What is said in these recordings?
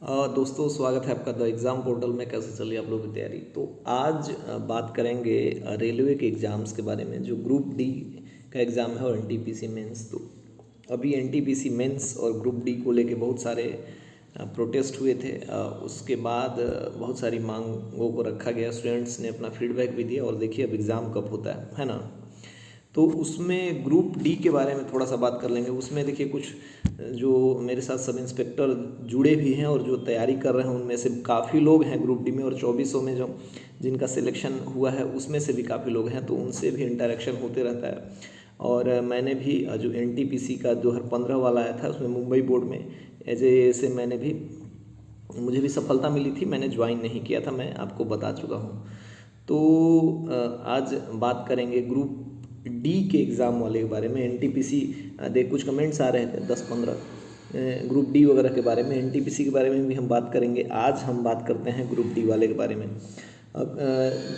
दोस्तों स्वागत है आपका द एग्ज़ाम पोर्टल में। कैसे चल रही है आप लोगों की तैयारी। तो आज बात करेंगे रेलवे के एग्ज़ाम्स के बारे में। जो ग्रुप डी का एग्ज़ाम है और एनटीपीसी मेंस। तो अभी एनटीपीसी मेंस और ग्रुप डी को लेके बहुत सारे प्रोटेस्ट हुए थे। उसके बाद बहुत सारी मांगों को रखा गया। स्टूडेंट्स ने अपना फीडबैक भी दिया और देखिए अब एग्ज़ाम कब होता है ना। तो उसमें ग्रुप डी के बारे में थोड़ा सा बात कर लेंगे। उसमें देखिए कुछ जो मेरे साथ सब इंस्पेक्टर जुड़े भी हैं और जो तैयारी कर रहे हैं उनमें से काफ़ी लोग हैं ग्रुप डी में, और 2400 में जो जिनका सिलेक्शन हुआ है उसमें से भी काफ़ी लोग हैं, तो उनसे भी इंटरेक्शन होते रहता है। और मैंने भी जो एनटीपीसी का 2015 वाला आया था उसमें मुंबई बोर्ड में एज ए से मुझे भी सफलता मिली थी। मैंने ज्वाइन नहीं किया था, मैं आपको बता चुका हूँ। तो आज बात करेंगे ग्रुप डी के एग्ज़ाम वाले के बारे में। एनटीपीसी देख कुछ कमेंट्स आ रहे थे 10-15 ग्रुप डी वगैरह के बारे में। एनटीपीसी के बारे में भी हम बात करेंगे। आज हम बात करते हैं ग्रुप डी वाले के बारे में। अब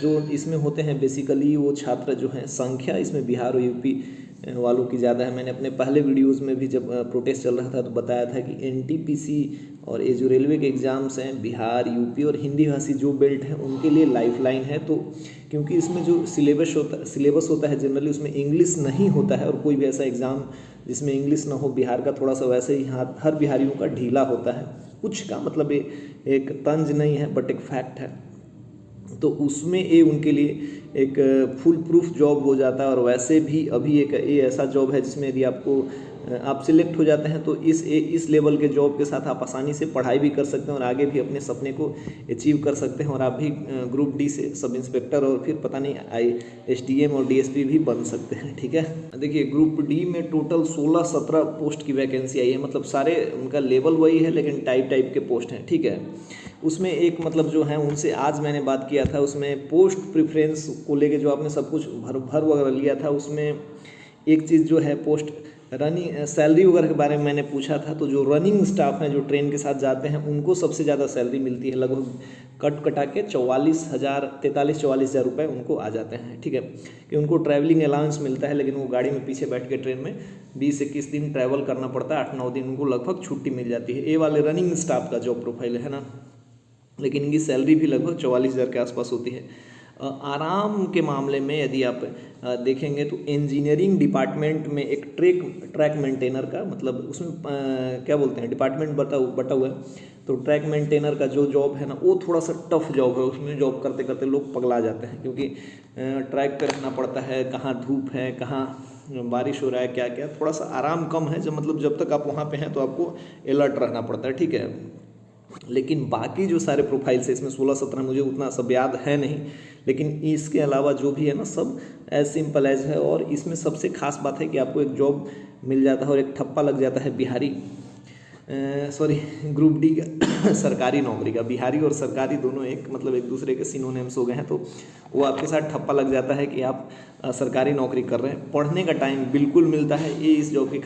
जो इसमें होते हैं बेसिकली वो छात्र जो हैं, संख्या इसमें बिहार और यूपी वालों की ज़्यादा है। मैंने अपने पहले वीडियोज़ में भी जब प्रोटेस्ट चल रहा था तो बताया था कि एनटीपीसी और ये जो रेलवे के एग्ज़ाम्स हैं, बिहार, यूपी और हिंदी भाषी जो बेल्ट हैं उनके लिए लाइफलाइन है। तो क्योंकि इसमें जो सिलेबस होता है जनरली उसमें इंग्लिश नहीं होता है, और कोई भी ऐसा एग्ज़ाम जिसमें इंग्लिश ना हो, बिहार का थोड़ा सा वैसे ही हर बिहारियों का ढीला होता है। कुछ का मतलब एक तंज नहीं है बट एक फैक्ट है। तो उसमें ये उनके लिए एक फुल प्रूफ जॉब हो जाता है। और वैसे भी अभी एक ये ऐसा जॉब है जिसमें यदि आप सिलेक्ट हो जाते हैं तो इस लेवल के जॉब के साथ आप आसानी से पढ़ाई भी कर सकते हैं और आगे भी अपने सपने को अचीव कर सकते हैं, और आप भी ग्रुप डी से सब इंस्पेक्टर और फिर पता नहीं एसडीएम और डीएसपी भी बन सकते हैं। ठीक है, देखिए ग्रुप डी में टोटल 16-17 पोस्ट की वैकेंसी आई है। मतलब सारे उनका लेवल वही है लेकिन टाइप के पोस्ट हैं। ठीक है, उसमें एक मतलब जो है उनसे आज मैंने बात किया था, उसमें पोस्ट प्रेफरेंस को लेके जो आपने सब कुछ भर वगैरह लिया था, उसमें एक चीज़ जो है पोस्ट रनिंग सैलरी वगैरह के बारे में मैंने पूछा था। तो जो रनिंग स्टाफ हैं जो ट्रेन के साथ जाते हैं उनको सबसे ज़्यादा सैलरी मिलती है, लगभग कटा के 43,000 रुपये उनको आ जाते हैं। ठीक है, कि उनको ट्रैवलिंग अलाउंस मिलता है, लेकिन वो गाड़ी में पीछे बैठ के ट्रेन में 20-21 दिन ट्रैवल करना पड़ता है, 8-9 दिन उनको लगभग छुट्टी मिल जाती है। ये वाले रनिंग स्टाफ का जॉब प्रोफाइल है ना, लेकिन इनकी सैलरी भी लगभग 44,000 के आसपास होती है। आराम के मामले में यदि आप देखेंगे तो इंजीनियरिंग डिपार्टमेंट में एक ट्रैक मेंटेनर का, मतलब उसमें क्या बोलते हैं, डिपार्टमेंट बटा हुआ है। तो ट्रैक मेंटेनर का जो जॉब है ना वो थोड़ा सा टफ जॉब है। उसमें जॉब करते करते लोग पगला जाते हैं, क्योंकि ट्रैक पे रहना पड़ता है, कहाँ धूप है, कहाँ बारिश हो रहा है, क्या क्या। थोड़ा सा आराम कम है, जब तक आप वहाँ पे हैं तो आपको अलर्ट रहना पड़ता है। ठीक है, लेकिन बाकी जो सारे प्रोफाइल्स है इसमें 16-17 मुझे उतना सब याद है नहीं, लेकिन इसके अलावा जो भी है ना सब एज सिंपल एज है। और इसमें सबसे खास बात है कि आपको एक जॉब मिल जाता है और एक ठप्पा लग जाता है ग्रुप डी का सरकारी नौकरी का। बिहारी और सरकारी दोनों एक दूसरे के सिनोनिम्स हो गए हैं। तो वो आपके साथ ठप्पा लग जाता है कि आप सरकारी नौकरी कर रहे हैं। पढ़ने का टाइम बिल्कुल मिलता है, ये इस जॉब की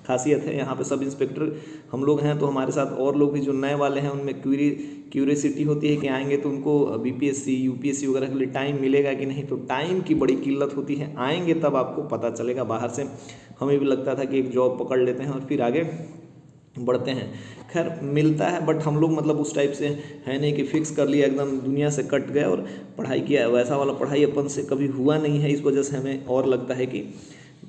खासियत है। यहाँ पे सब इंस्पेक्टर हम लोग हैं, तो हमारे साथ और लोग भी जो नए वाले हैं उनमें क्यूरियसिटी होती है कि आएंगे तो उनको बीपीएससी यूपीएससी वगैरह के लिए टाइम मिलेगा कि नहीं। तो टाइम की बड़ी किल्लत होती है, आएंगे तब आपको पता चलेगा। बाहर से हमें भी लगता था कि एक जॉब पकड़ लेते हैं और फिर आगे बढ़ते हैं। खैर मिलता है, बट हम लोग मतलब उस टाइप से है नहीं कि फिक्स कर लिया एकदम दुनिया से कट गए और पढ़ाई किया। वैसा वाला पढ़ाई अपन से कभी हुआ नहीं है। इस वजह से हमें और लगता है कि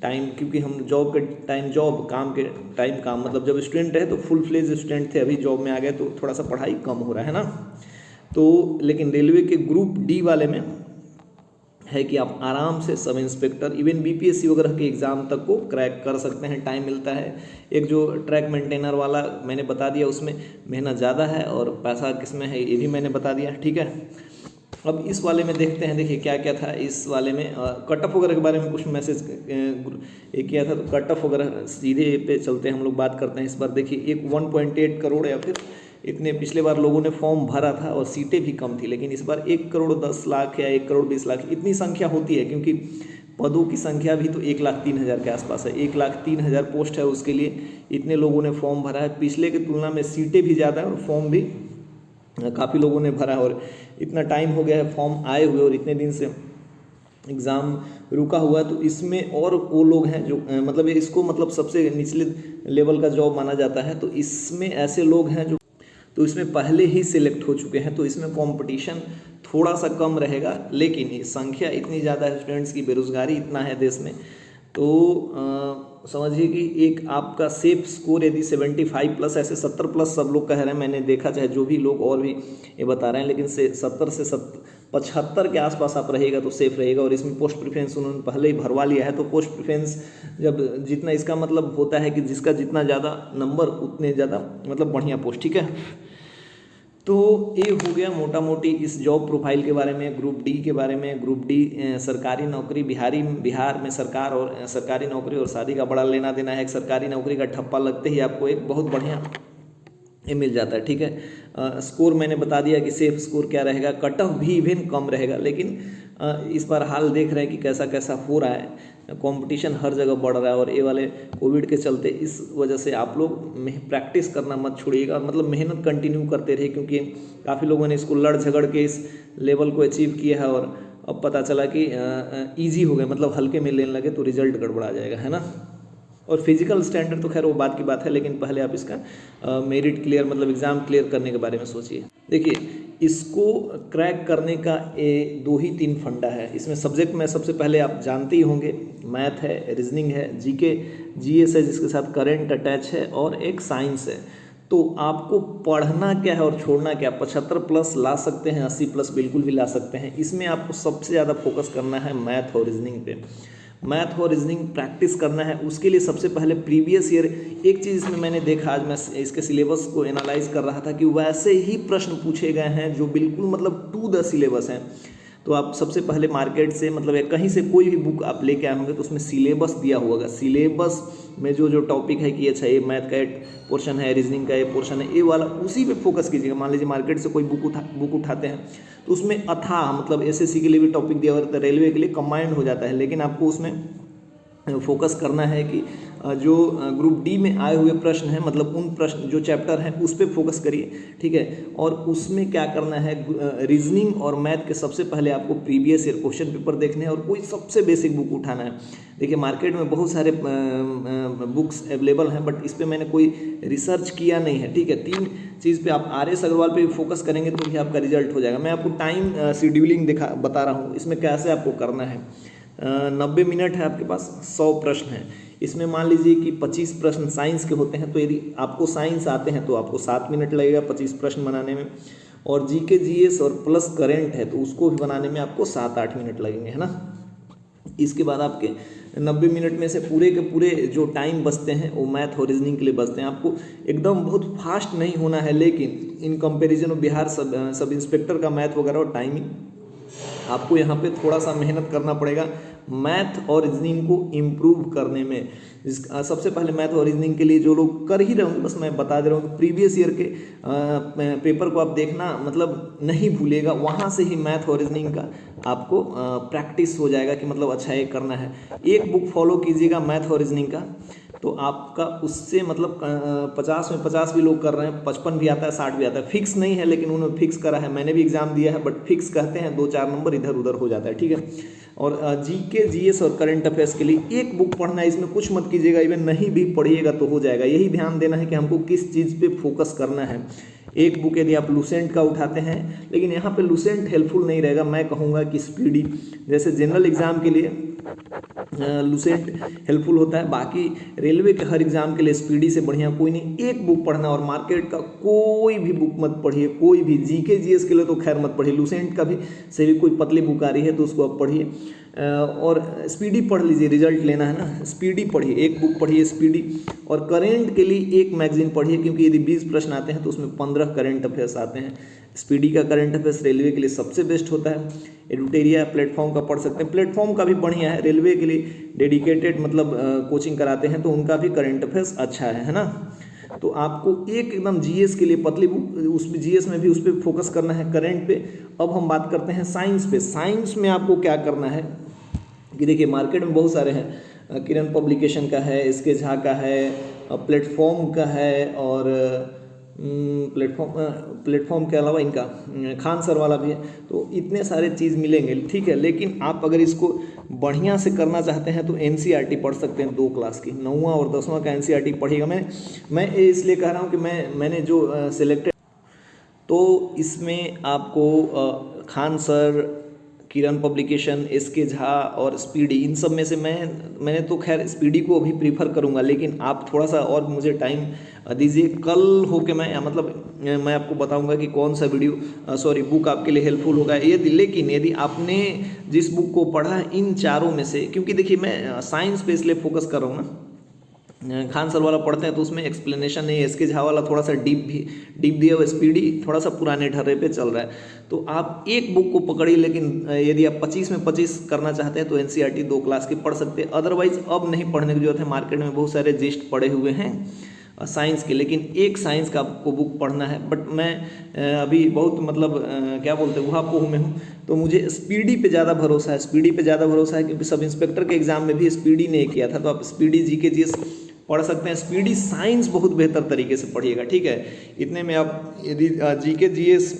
टाइम, क्योंकि हम जॉब के टाइम जॉब, काम के टाइम काम, मतलब जब स्टूडेंट रहे तो फुल फ्लेज स्टूडेंट थे, अभी जॉब में आ गए तो थोड़ा सा पढ़ाई कम हो रहा है ना। तो लेकिन रेलवे के ग्रुप डी वाले में है कि आप आराम से सब इंस्पेक्टर इवन बीपीएससी वगैरह के एग्ज़ाम तक को क्रैक कर सकते हैं, टाइम मिलता है। एक जो ट्रैक मेंटेनर वाला मैंने बता दिया, उसमें मेहनत ज़्यादा है और पैसा किसमें है ये भी मैंने बता दिया। ठीक है, अब इस वाले में देखते हैं। देखिए क्या क्या था इस वाले में। कट ऑफ वगैरह के बारे में कुछ मैसेज किया था, तो कट ऑफ वगैरह सीधे पे चलते हैं, हम लोग बात करते हैं। इस बार देखिए एक 1.8 करोड़ या फिर इतने पिछले बार लोगों ने फॉर्म भरा था और सीटें भी कम थी, लेकिन इस बार 1,10,00,000 या 1,20,00,000 इतनी संख्या होती है, क्योंकि पदों की संख्या भी तो 1,03,000 के आसपास है। 1,03,000 पोस्ट है, उसके लिए इतने लोगों ने फॉर्म भरा है। पिछले की तुलना में सीटें भी ज़्यादा है और फॉर्म भी काफ़ी लोगों ने भरा है। और इतना टाइम हो गया है फॉर्म आए हुए और इतने दिन से एग्ज़ाम रुका हुआ है। तो इसमें और वो लोग हैं जो इसको सबसे निचले लेवल का जॉब माना जाता है। तो इसमें ऐसे लोग हैं जो तो इसमें पहले ही सिलेक्ट हो चुके हैं, तो इसमें कंपटीशन थोड़ा सा कम रहेगा, लेकिन संख्या इतनी ज़्यादा है स्टूडेंट्स की, बेरोजगारी इतना है देश में, तो समझिए कि एक आपका सेफ स्कोर यदि 75 प्लस, ऐसे 70 प्लस सब लोग कह रहे हैं, मैंने देखा, चाहे जो भी लोग और भी ये बता रहे हैं, लेकिन से 70 से 75 के आसपास आप रहेगा तो सेफ रहेगा। और इसमें पोस्ट प्रेफरेंस उन्होंने पहले ही भरवा लिया है, तो पोस्ट प्रेफरेंस जब जितना, इसका मतलब होता है कि जिसका जितना ज़्यादा नंबर उतने ज़्यादा मतलब बढ़िया पोस्ट, ठीक है। तो ये हो गया मोटा मोटी इस जॉब प्रोफाइल के बारे में, ग्रुप डी के बारे में। ग्रुप डी सरकारी नौकरी, बिहार में सरकार और सरकारी नौकरी और शादी का बड़ा लेना देना है। एक सरकारी नौकरी का ठप्पा लगते ही आपको एक बहुत बढ़िया ये मिल जाता है, ठीक है। स्कोर मैंने बता दिया कि सेफ स्कोर क्या रहेगा, कट ऑफ भी इवन कम रहेगा, लेकिन इस बार हाल देख रहे हैं कि कैसा कैसा हो रहा है, कंपटीशन हर जगह बढ़ रहा है। और ये वाले कोविड के चलते इस वजह से आप लोग प्रैक्टिस करना मत छोड़िएगा, मतलब मेहनत कंटिन्यू करते रहिए, क्योंकि काफ़ी लोगों ने इसको लड़ झगड़ के इस लेवल को अचीव किया है और अब पता चला कि ईजी हो गया, मतलब हल्के में लेने लगे तो रिजल्ट गड़बड़ा जाएगा, है ना। और फिजिकल स्टैंडर्ड तो खैर वो बात की बात है, लेकिन पहले आप इसका मेरिट क्लियर मतलब एग्ज़ाम क्लियर करने के बारे में सोचिए। देखिए, इसको क्रैक करने का 2 ही 3 फंडा है। इसमें सब्जेक्ट में सबसे पहले आप जानते ही होंगे, मैथ है, रीजनिंग है, जीके जीएस है, जिसके साथ करंट अटैच है, और एक साइंस है। तो आपको पढ़ना क्या है और छोड़ना क्या। 75 प्लस ला सकते हैं, 80 प्लस बिल्कुल भी ला सकते हैं। इसमें आपको सबसे ज़्यादा फोकस करना है मैथ और रीजनिंग पे। मैथ और रीजनिंग प्रैक्टिस करना है, उसके लिए सबसे पहले प्रीवियस ईयर, एक चीज़ इसमें मैंने देखा, आज मैं इसके सिलेबस को एनालाइज कर रहा था कि वैसे ही प्रश्न पूछे गए हैं जो बिल्कुल मतलब टू द सिलेबस हैं। तो आप सबसे पहले मार्केट से मतलब कहीं से कोई भी बुक आप लेके आए होंगे तो उसमें सिलेबस दिया होगा, सिलेबस में जो जो टॉपिक है कि अच्छा ये मैथ का एक पोर्शन है, रीजनिंग का एक पोर्शन है, ये वाला उसी पे फोकस कीजिएगा। मान लीजिए मार्केट से कोई बुक उठाते हैं तो उसमें अथाह मतलब एसएससी के लिए भी टॉपिक दिया होता है, रेलवे के लिए कंबाइंड हो जाता है, लेकिन आपको उसमें फोकस करना है कि जो ग्रुप डी में आए हुए प्रश्न हैं, मतलब उन प्रश्न जो चैप्टर हैं उस पर फोकस करिए, ठीक है। और उसमें क्या करना है, रीजनिंग और मैथ के सबसे पहले आपको प्रीवियस ईयर क्वेश्चन पेपर देखने हैं और कोई सबसे बेसिक बुक उठाना है। देखिए, मार्केट में बहुत सारे बुक्स अवेलेबल हैं, बट इस पर मैंने कोई रिसर्च किया नहीं है, ठीक है। 3 चीज़ पे आप आर एस अग्रवाल पे फोकस करेंगे तो भी आपका रिजल्ट हो जाएगा। मैं आपको टाइम शेड्यूलिंग बता रहा हूँ, इसमें कैसे आपको करना है। 90 मिनट है आपके पास, 100 प्रश्न हैं। इसमें मान लीजिए कि 25 प्रश्न साइंस के होते हैं, तो यदि आपको साइंस आते हैं तो आपको 7 मिनट लगेगा 25 प्रश्न बनाने में, और जीके जीएस और प्लस करंट है तो उसको भी बनाने में आपको 7-8 मिनट लगेंगे, है ना। इसके बाद आपके 90 मिनट में से पूरे के पूरे जो टाइम बचते हैं वो मैथ और रीजनिंग के लिए बचते हैं। आपको एकदम बहुत फास्ट नहीं होना है, लेकिन इन कंपैरिजन में बिहार सब इंस्पेक्टर का मैथ वगैरह और टाइमिंग, आपको यहाँ पे थोड़ा सा मेहनत करना पड़ेगा मैथ और रीजनिंग को इम्प्रूव करने में। सबसे पहले मैथ और रीजनिंग के लिए जो लोग कर ही रहे होंगे, बस मैं बता दे रहा हूँ कि प्रीवियस ईयर के पेपर को आप देखना मतलब नहीं भूलिएगा, वहाँ से ही मैथ और रीजनिंग का आपको प्रैक्टिस हो जाएगा कि मतलब अच्छा ये करना है। एक बुक फॉलो कीजिएगा मैथ और रीजनिंग का, तो आपका उससे मतलब 50 में 50 भी लोग कर रहे हैं, 55 भी आता है, 60 भी आता है। फिक्स नहीं है, लेकिन उन्होंने फिक्स करा है, मैंने भी एग्जाम दिया है, बट फिक्स कहते हैं 2-4 नंबर इधर उधर हो जाता है, ठीक है। और जीके जीएस और करंट अफेयर्स के लिए एक बुक पढ़ना है, इसमें कुछ मत कीजिएगा, इवन नहीं भी पढ़िएगा तो हो जाएगा। यही ध्यान देना है कि हमको किस चीज़ पे फोकस करना है। एक बुक यदि आप लुसेंट का उठाते हैं, लेकिन यहाँ पे लुसेंट हेल्पफुल नहीं रहेगा, मैं कहूँगा कि स्पीडी, जैसे जनरल एग्जाम के लिए लुसेंट हेल्पफुल होता है, बाकी रेलवे के हर एग्जाम के लिए स्पीडी से बढ़िया कोई नहीं। एक बुक पढ़ना, और मार्केट का कोई भी बुक मत पढ़िए, कोई भी। जीके जीएस के लिए तो खैर मत पढ़िए, लुसेंट का भी से भी कोई पतली बुक आ रही है तो उसको आप पढ़िए, और स्पीडी पढ़ लीजिए, रिजल्ट लेना है ना, स्पीडी पढ़िए, एक बुक पढ़िए स्पीडी। और करेंट के लिए एक मैगजीन पढ़िए, क्योंकि यदि 20 प्रश्न आते हैं तो उसमें 15 करंट अफेयर्स आते हैं। स्पीडी का करंट अफेयर्स रेलवे के लिए सबसे बेस्ट होता है। एडुटेरिया प्लेटफॉर्म का पढ़ सकते हैं, प्लेटफॉर्म का भी बढ़िया है, रेलवे के लिए डेडिकेटेड मतलब कोचिंग कराते हैं तो उनका भी करंट अफेयर्स अच्छा है ना। तो आपको एक एकदम जीएस के लिए पतली बुक, उसमें जीएस में भी उस पर फोकस करना है, करंट पे। अब हम बात करते हैं साइंस पे। साइंस में आपको क्या करना है कि देखिए, मार्केट में बहुत सारे हैं, किरण पब्लिकेशन का है, इसके झा का है, प्लेटफॉर्म का है, और प्लेटफॉर्म के अलावा इनका खान सर वाला भी है। तो इतने सारे चीज़ मिलेंगे, ठीक है। लेकिन आप अगर इसको बढ़िया से करना चाहते हैं तो एनसीईआरटी पढ़ सकते हैं, 2 क्लास की, 9वां और 10वां का एनसीईआरटी पढ़िएगा। मैं ये इसलिए कह रहा हूँ कि मैंने जो सिलेक्टेड तो इसमें आपको खान सर, किरण पब्लिकेशन, एसके झा और स्पीडी, इन सब में से मैंने तो खैर स्पीडी को अभी प्रीफर करूंगा, लेकिन आप थोड़ा सा और मुझे टाइम दीजिए। कल हो के मैं आपको बताऊंगा कि कौन सा बुक आपके लिए हेल्पफुल होगा। लेकिन यदि आपने जिस बुक को पढ़ा है इन चारों में से, क्योंकि देखिए मैं साइंस पे इसलिए फोकस कर रहा हूँ ना, खान सर वाला पढ़ते हैं तो उसमें एक्सप्लेनेशन है, एसके झा वाला थोड़ा सा डीप दिया हुआ, स्पीडी थोड़ा सा पुराने ढर्रे पे चल रहा है। तो आप एक बुक को पकड़िए, लेकिन यदि आप 25 में 25 करना चाहते हैं तो एनसीईआरटी 2 क्लास की पढ़ सकते हैं। अदरवाइज अब नहीं पढ़ने की जरूरत है, मार्केट में बहुत सारे जिस्ट पड़े हुए हैं साइंस के, लेकिन एक साइंस का आपको बुक पढ़ना है। बट मैं अभी बहुत क्या बोलते हैं वहाँ में हूँ, तो मुझे स्पीडी पे ज़्यादा भरोसा है, क्योंकि सब इंस्पेक्टर के एग्जाम में भी स्पीडी ने किया था। तो आप स्पीडी जीके जीएस पढ़ सकते हैं। स्पीडी साइंस बहुत बेहतर तरीके से पढ़िएगा, ठीक है। इतने में आप यदि जीके जीएस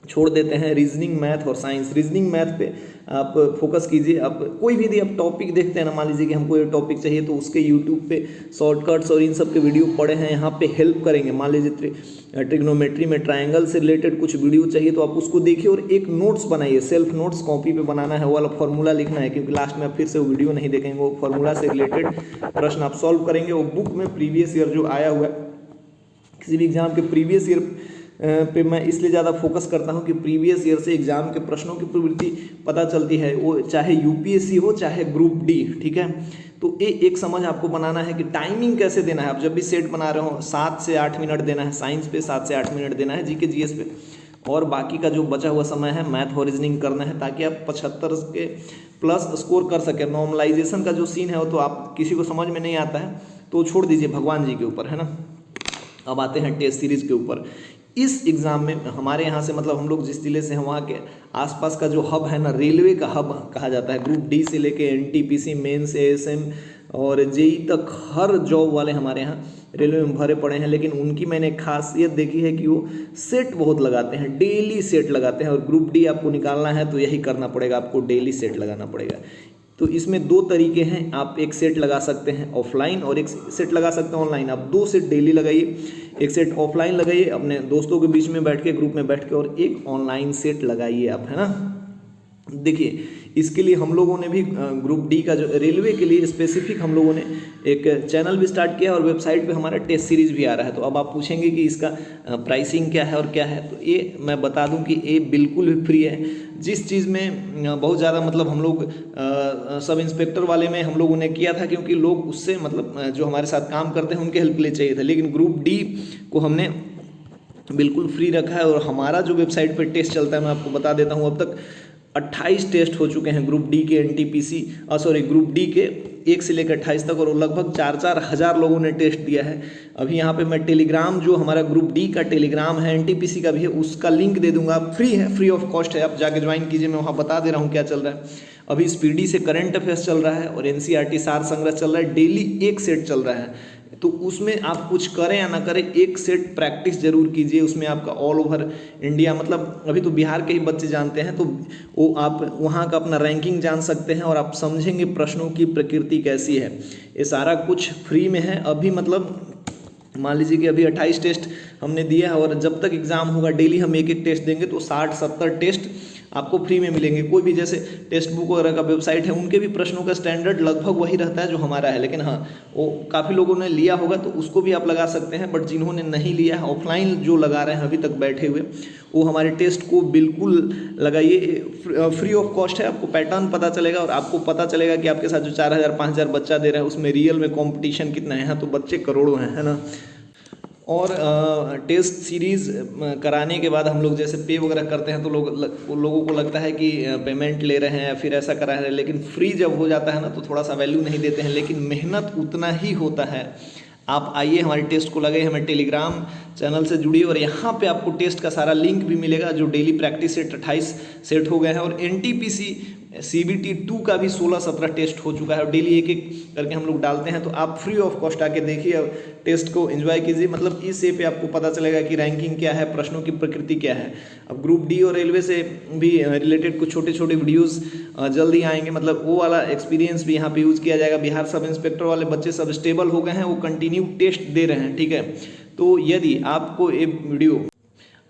छोड़ देते हैं, रीजनिंग मैथ और साइंस, रीजनिंग मैथ पे आप फोकस कीजिए। आप कोई भी यदि आप टॉपिक देखते हैं ना, मान लीजिए कि हमको ये टॉपिक चाहिए, तो उसके यूट्यूब पे शॉर्टकट्स और इन सब के वीडियो पड़े हैं, यहाँ पे हेल्प करेंगे। मान लीजिए ट्रिग्नोमेट्री में ट्रायंगल से रिलेटेड कुछ वीडियो चाहिए, तो आप उसको देखिए और एक नोट्स बनाइए, सेल्फ नोट्स कॉपी पे बनाना है, वो वाला फॉर्मूला लिखना है, क्योंकि लास्ट में आप फिर से वो वीडियो नहीं देखेंगे, वो फॉर्मूला से रिलेटेड प्रश्न आप सॉल्व करेंगे। वो बुक में प्रीवियस ईयर जो आया हुआ है, किसी भी एग्जाम के प्रीवियस ईयर पे मैं इसलिए ज़्यादा फोकस करता हूँ कि प्रीवियस ईयर से एग्जाम के प्रश्नों की प्रवृत्ति पता चलती है, वो चाहे यूपीएससी हो चाहे ग्रुप डी, ठीक है। तो एक समझ आपको बनाना है कि टाइमिंग कैसे देना है। आप जब भी सेट बना रहे हो 7 से 8 मिनट देना है साइंस पे, 7 से 8 मिनट देना है जीके जीएस पे, और बाकी का जो बचा हुआ समय है मैथ और रीजनिंग करना है, ताकि आप 75 के प्लस स्कोर कर सकें। नॉर्मलाइजेशन का जो सीन है वो तो आप किसी को समझ में नहीं आता है, तो छोड़ दीजिए, भगवान जी के ऊपर है ना। अब आते हैं टेस्ट सीरीज के ऊपर। इस एग्ज़ाम में हमारे यहाँ से, मतलब हम लोग जिस जिले से हैं वहाँ के आसपास का जो हब है ना, रेलवे का हब कहा जाता है। ग्रुप डी से लेके एनटीपीसी, मेंस, एएसएम और जेई तक हर जॉब वाले हमारे यहाँ रेलवे में भरे पड़े हैं। लेकिन उनकी मैंने खासियत देखी है कि वो सेट बहुत लगाते हैं, डेली सेट लगाते हैं। और ग्रुप डी आपको निकालना है तो यही करना पड़ेगा, आपको डेली सेट लगाना पड़ेगा। तो इसमें 2 तरीके हैं, आप एक सेट लगा सकते हैं ऑफलाइन और एक सेट लगा सकते हैं ऑनलाइन। आप 2 सेट डेली लगाइए, एक सेट ऑफलाइन लगाइए अपने दोस्तों के बीच में बैठ के, ग्रुप में बैठ के, और एक ऑनलाइन सेट लगाइए आप, है ना। देखिए इसके लिए हम लोगों ने भी ग्रुप डी का जो रेलवे के लिए स्पेसिफिक हम लोगों ने एक चैनल भी स्टार्ट किया, और वेबसाइट पे हमारा टेस्ट सीरीज भी आ रहा है। तो अब आप पूछेंगे कि इसका प्राइसिंग क्या है और क्या है, तो ये मैं बता दूं कि ये बिल्कुल भी फ्री है। जिस चीज़ में बहुत ज़्यादा हम लोग सब इंस्पेक्टर वाले में हम लोगों ने किया था, क्योंकि लोग उससे जो हमारे साथ काम करते हैं उनके हेल्प के लिए चाहिए था, लेकिन ग्रुप डी को हमने बिल्कुल फ्री रखा है। और हमारा जो वेबसाइट पर टेस्ट चलता है, मैं आपको बता देता हूँ, अब तक 28 टेस्ट हो चुके हैं ग्रुप डी के, एनटीपीसी ग्रुप डी के 1 से लेकर 28 तक, और लगभग 4-4 हज़ार लोगों ने टेस्ट दिया है। अभी यहाँ पे मैं टेलीग्राम, जो हमारा ग्रुप डी का टेलीग्राम है, एनटीपीसी का भी है, उसका लिंक दे दूंगा। फ्री है, फ्री ऑफ कॉस्ट है, आप जाके ज्वाइन कीजिए। मैं वहाँ बता दे रहा हूँ क्या चल रहा है। अभी स्पीडी से करंट अफेयर्स चल रहा है और एनसीईआरटी सार संग्रह चल रहा है, डेली एक सेट चल रहा है। तो उसमें आप कुछ करें या ना करें, एक सेट प्रैक्टिस जरूर कीजिए। उसमें आपका ऑल ओवर इंडिया, अभी तो बिहार के ही बच्चे जानते हैं, तो वो आप वहाँ का अपना रैंकिंग जान सकते हैं, और आप समझेंगे प्रश्नों की प्रकृति कैसी है। ये सारा कुछ फ्री में है। अभी मान लीजिए कि अभी 28 टेस्ट हमने दिया है, और जब तक एग्ज़ाम होगा डेली हम एक टेस्ट देंगे, तो 60-70 टेस्ट आपको फ्री में मिलेंगे। कोई भी जैसे टेक्स्ट बुक वगैरह का वेबसाइट है, उनके भी प्रश्नों का स्टैंडर्ड लगभग वही रहता है जो हमारा है, लेकिन हाँ वो काफ़ी लोगों ने लिया होगा तो उसको भी आप लगा सकते हैं। बट जिन्होंने नहीं लिया है, ऑफलाइन जो लगा रहे हैं अभी तक बैठे हुए, वो हमारे टेस्ट को बिल्कुल लगाइए, फ्री ऑफ कॉस्ट है। आपको पैटर्न पता चलेगा, और आपको पता चलेगा कि आपके साथ जो 4000-5000 बच्चा दे रहा है उसमें रियल में कंपटीशन कितना है। हाँ, तो बच्चे करोड़ों हैं, है ना। और टेस्ट सीरीज़ कराने के बाद हम लोग जैसे पे वगैरह करते हैं, तो लोगों को लगता है कि पेमेंट ले रहे हैं या फिर ऐसा करा रहे हैं, लेकिन फ्री जब हो जाता है ना तो थोड़ा सा वैल्यू नहीं देते हैं, लेकिन मेहनत उतना ही होता है। आप आइए, हमारे टेस्ट को लगाइए, हमारे टेलीग्राम चैनल से जुड़िए, और यहाँ पे आपको टेस्ट का सारा लिंक भी मिलेगा। जो डेली प्रैक्टिस सेट 28 सेट हो गए हैं, और एनटीपीसी CBT 2 का भी 16-17 टेस्ट हो चुका है, और डेली एक करके हम लोग डालते हैं। तो आप फ्री ऑफ कॉस्ट आके देखिए और टेस्ट को एंजॉय कीजिए। इस पे आपको पता चलेगा कि रैंकिंग क्या है, प्रश्नों की प्रकृति क्या है। अब ग्रुप डी और रेलवे से भी रिलेटेड कुछ छोटे छोटे वीडियोस जल्दी आएंगे, वो वाला एक्सपीरियंस भी यहाँ पे यूज़ किया जाएगा। बिहार सब इंस्पेक्टर वाले बच्चे सब स्टेबल हो गए हैं, वो कंटिन्यू टेस्ट दे रहे हैं, ठीक है। तो यदि आपको ये वीडियो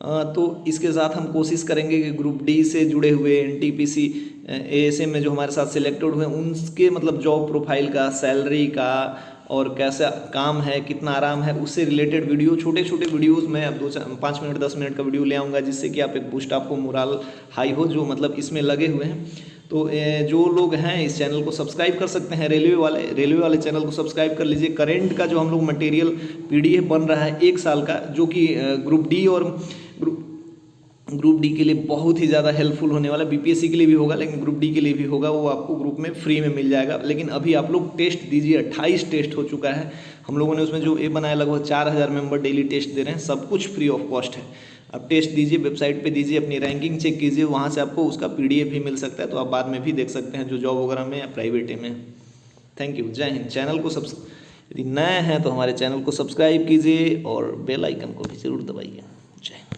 तो इसके साथ हम कोशिश करेंगे कि ग्रुप डी से जुड़े हुए एनटीपीसी एएसए में जो हमारे साथ सिलेक्टेड हुए उनके मतलब जॉब प्रोफाइल का, सैलरी का और कैसा काम है, कितना आराम है, उससे रिलेटेड वीडियो, छोटे छोटे वीडियोस मैं अब 5 मिनट 10 मिनट का वीडियो ले आऊँगा, जिससे कि आप एक बूस्ट, आपको मोरल हाई हो, जो मतलब इसमें लगे हुए हैं। तो जो लोग हैं इस चैनल को सब्सक्राइब कर सकते हैं, रेलवे वाले चैनल को सब्सक्राइब कर लीजिए। करेंट का जो हम लोग मटेरियल पीडीएफ बन रहा है 1 साल का, जो कि ग्रुप डी और ग्रुप डी के लिए बहुत ही ज़्यादा हेल्पफुल होने वाला है। बीपीएससी के लिए भी होगा लेकिन ग्रुप डी के लिए भी होगा, वो आपको ग्रुप में फ्री में मिल जाएगा। लेकिन अभी आप लोग टेस्ट दीजिए, 28 टेस्ट हो चुका है हम लोगों ने, उसमें जो ए बनाया लगभग 4000 मेंबर डेली टेस्ट दे रहे हैं, सब कुछ फ्री ऑफ कॉस्ट है। आप टेस्ट दीजिए, वेबसाइट पे दीजिए, अपनी रैंकिंग चेक कीजिए, वहाँ से आपको उसका पीडीएफ भी मिल सकता है, तो आप बाद में भी देख सकते हैं जो जॉब वगैरह में या प्राइवेट में। थैंक यू, जय हिंद। चैनल को यदि नए हैं तो हमारे चैनल को सब्सक्राइब कीजिए और बेल आइकन को भी जरूर दबाइए। जय हिंद।